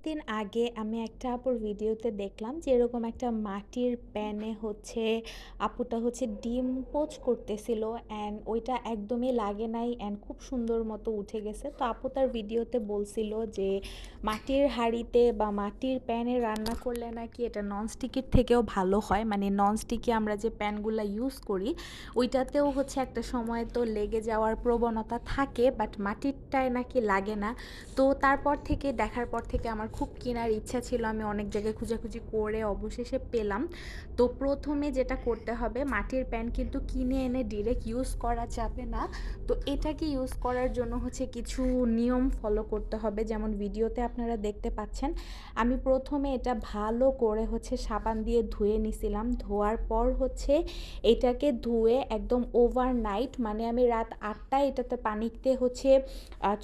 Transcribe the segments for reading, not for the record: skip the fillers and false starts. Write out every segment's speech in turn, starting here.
দিন আগে আমি একটা আপুর ভিডিওতে দেখলাম যে এরকম একটা মাটির প্যানে হচ্ছে আপুটা হচ্ছে ডিম পোচ করতেছিল অ্যান্ড ওইটা একদমই লাগে নাই অ্যান্ড খুব সুন্দর মতো উঠে গেছে। তো আপু তার ভিডিওতে বলছিল যে মাটির হাঁড়িতে বা মাটির প্যানে রান্না করলে নাকি এটা ননস্টিকের থেকেও ভালো হয়, মানে ননস্টিকে আমরা যে প্যানগুলো ইউজ করি ওইটাতেও হচ্ছে একটা সময় তো লেগে যাওয়ার প্রবণতা থাকে, বাট মাটিরটায় নাকি লাগে না। তো তারপর থেকে দেখার পর থেকে আমার খুব কেনার ইচ্ছা ছিল, আমি অনেক জায়গায় খোঁজাখুঁজি করে অবশেষে পেলাম। তো প্রথমে যেটা করতে হবে, মাটির প্যান কিন্তু কিনে এনে ডিরেক্ট ইউজ করা যাবে না। তো এটাকে ইউজ করার জন্য হচ্ছে কিছু নিয়ম ফলো করতে হবে, যেমন ভিডিওতে আপনারা দেখতে পাচ্ছেন। আমি প্রথমে এটা ভালো করে হচ্ছে সাবান দিয়ে ধুয়ে নিছিলাম, ধোয়ার পর হচ্ছে এটাকে ধুয়ে একদম ওভারনাইট, মানে আমি রাত 8টায় এটাতে পানিতে হচ্ছে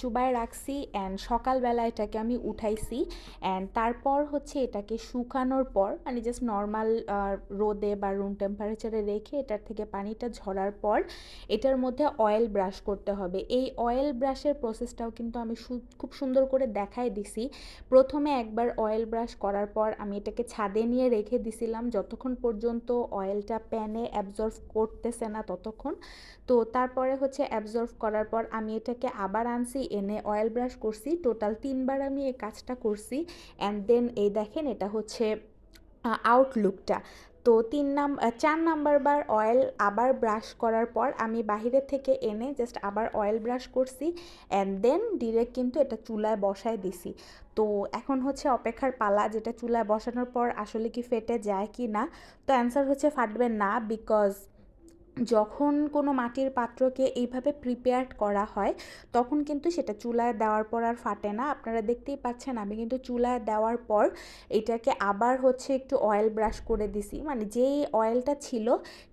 চুবায় রাখছি অ্যান্ড সকালবেলা এটাকে আমি উঠাইছি। অ্যান্ড তারপর হচ্ছে এটাকে শুকানোর পর মানে জাস্ট নর্মাল রোদে বা রুম টেম্পারেচারে রেখে এটার থেকে পানিটা ঝরার পর এটার মধ্যে অয়েল ব্রাশ করতে হবে। এই অয়েল ব্রাশের প্রসেসটাও কিন্তু আমি খুব সুন্দর করে দেখাই দিছি। প্রথমে একবার অয়েল ব্রাশ করার পর আমি এটাকে ছাদে নিয়ে রেখে দিছিলাম যতক্ষণ পর্যন্ত অয়েলটা প্যানে অ্যাবজর্ব করতেছে না ততক্ষণ। তো তারপরে হচ্ছে অ্যাবজর্ব করার পর আমি এটাকে আবার আনছি, এনে অয়েল ব্রাশ করছি, টোটাল 3বার আমি এই কাজটা করছি। অ্যান্ড দেন এই দেখেন এটা হচ্ছে আউটলুকটা। তো 4 নাম্বার বার অয়েল আবার ব্রাশ করার পর আমি বাহিরের থেকে এনে জাস্ট আবার অয়েল ব্রাশ করছি অ্যান্ড দেন ডিরেক্ট কিন্তু এটা চুলায় বসায় দিছি। তো এখন হচ্ছে অপেক্ষার পালা, যেটা চুলায় বসানোর পর আসলে কি ফেটে যায় কি না। তো অ্যান্সার হচ্ছে ফাটবে না, বিকজ যখন কোনো মাটির পাত্রকে এইভাবে প্রিপেয়ার্ড করা হয় তখন কিন্তু সেটা চুলায় দেওয়ার পর আর ফাটে না। আপনারা দেখতেই পাচ্ছেন আমি কিন্তু চুলায় দেওয়ার পর এটাকে আবার হচ্ছে একটু অয়েল ব্রাশ করে দিছি, মানে যেই অয়েলটা ছিল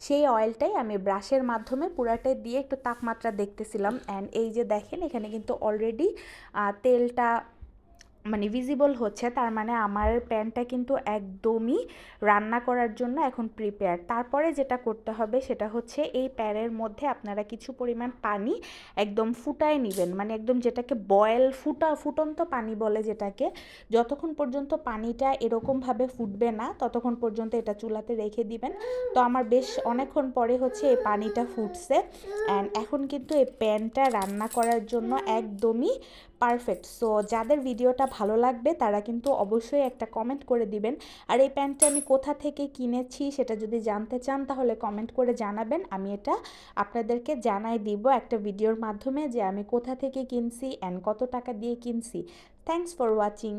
সেই অয়েলটাই আমি ব্রাশের মাধ্যমে পুরাটাই দিয়ে একটু তাপমাত্রা দেখতেছিলাম। অ্যান্ড এই যে দেখেন এখানে কিন্তু অলরেডি তেলটা মানে ভিজিবল হচ্ছে, তার মানে আমার প্যানটা কিন্তু একদমই রান্না করার জন্য এখন প্রিপেয়ার। তারপরে যেটা করতে হবে সেটা হচ্ছে এই প্যানের মধ্যে আপনারা কিছু পরিমাণ পানি একদম ফুটায় নেবেন, মানে একদম যেটাকে বয়েল ফুটন্ত পানি বলে যেটাকে। যতক্ষণ পর্যন্ত পানিটা এরকমভাবে ফুটবে না ততক্ষণ পর্যন্ত এটা চুলাতে রেখে দিবেন। তো আমার বেশ অনেকক্ষণ পরে হচ্ছে এই পানিটা ফুটছে অ্যান্ড এখন কিন্তু এই প্যানটা রান্না করার জন্য একদমই পারফেক্ট। সো যাদের ভিডিওটা ভালো লাগবে তারা কিন্তু অবশ্যই একটা কমেন্ট করে দিবেন। আর এই প্যান্টটা আমি কোথা থেকে কিনেছি সেটা যদি জানতে চান তাহলে কমেন্ট করে জানাবেন, আমি এটা আপনাদেরকে জানাই দিব একটা ভিডিওর মাধ্যমে যে আমি কোথা থেকে কিনছি অ্যান্ড কত টাকা দিয়ে কিনছি। Thanks for watching.